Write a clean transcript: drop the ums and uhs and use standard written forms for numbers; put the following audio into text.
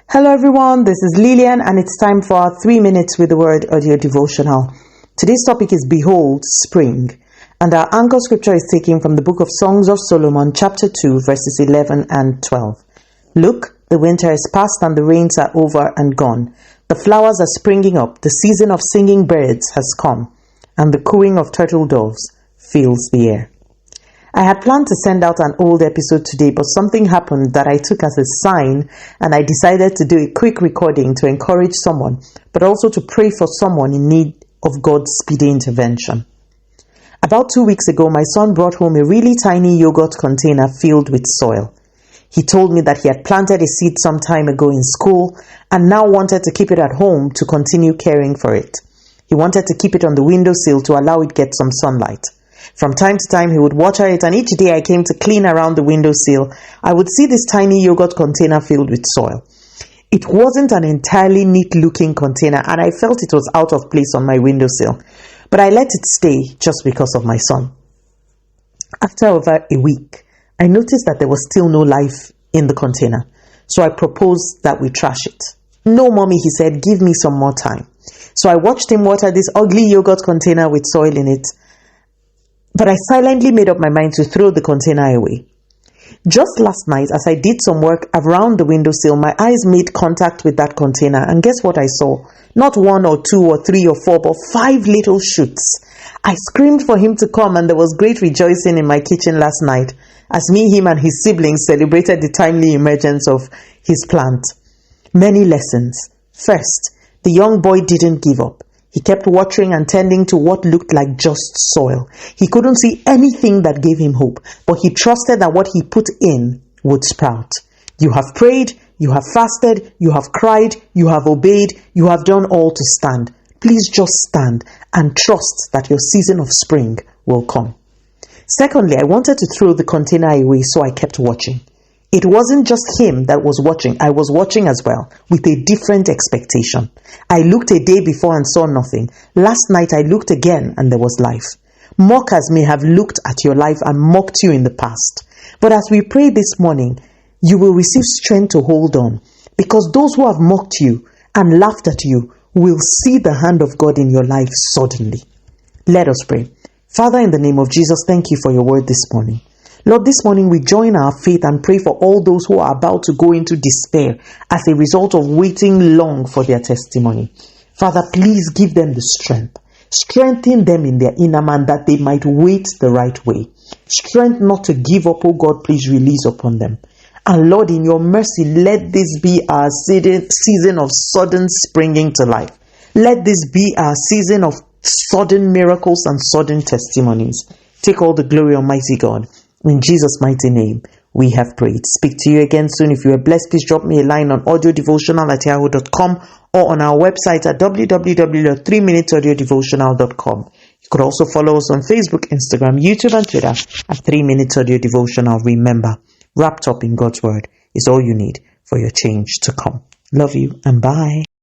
Hello everyone, this is Lillian and it's time for our 3 minutes with the word audio devotional. Today's topic is Behold, Spring, and our anchor scripture is taken from the book of Songs of Solomon, chapter 2, verses 11 and 12. Look, the winter is past and the rains are over and gone. The flowers are springing up, the season of singing birds has come, and the cooing of turtle doves fills the air. I had planned to send out an old episode today, but something happened that I took as a sign, and I decided to do a quick recording to encourage someone, but also to pray for someone in need of God's speedy intervention. About 2 weeks ago, my son brought home a really tiny yogurt container filled with soil. He told me that he had planted a seed some time ago in school and now wanted to keep it at home to continue caring for it. He wanted to keep it on the windowsill to allow it get some sunlight. From time to time, he would water it, and each day I came to clean around the windowsill, I would see this tiny yogurt container filled with soil. It wasn't an entirely neat-looking container, and I felt it was out of place on my windowsill, but I let it stay just because of my son. After over a week, I noticed that there was still no life in the container, so I proposed that we trash it. No, mommy, he said, give me some more time. So I watched him water this ugly yogurt container with soil in it, but I silently made up my mind to throw the container away. Just last night, as I did some work around the windowsill, my eyes made contact with that container, and guess what I saw? Not 1 or 2 or 3 or 4, but 5 little shoots. I screamed for him to come, and there was great rejoicing in my kitchen last night as me, him, and his siblings celebrated the timely emergence of his plant. Many lessons. First, the young boy didn't give up. He kept watering and tending to what looked like just soil. He couldn't see anything that gave him hope, but he trusted that what he put in would sprout. You have prayed, you have fasted, you have cried, you have obeyed, you have done all to stand. Please just stand and trust that your season of spring will come. Secondly, I wanted to throw the container away, so I kept watching. It wasn't just him that was watching. I was watching as well, with a different expectation. I looked a day before and saw nothing. Last night I looked again and there was life. Mockers may have looked at your life and mocked you in the past. But as we pray this morning, you will receive strength to hold on, because those who have mocked you and laughed at you will see the hand of God in your life suddenly. Let us pray. Father, in the name of Jesus, thank you for your word this morning. Lord, this morning we join our faith and pray for all those who are about to go into despair as a result of waiting long for their testimony. Father, please give them the strength. Strengthen them in their inner man that they might wait the right way. Strength not to give up, oh God, please release upon them. And Lord, in your mercy, let this be our season of sudden springing to life. Let this be our season of sudden miracles and sudden testimonies. Take all the glory, Almighty God. In Jesus' mighty name, we have prayed. Speak to you again soon. If you are blessed, please drop me a line on audiodevotional@yahoo.com or on our website at www.3minutesaudiodevotional.com. You could also follow us on Facebook, Instagram, YouTube, and Twitter at 3 Minutes Audio Devotional. Remember, wrapped up in God's Word is all you need for your change to come. Love you and bye.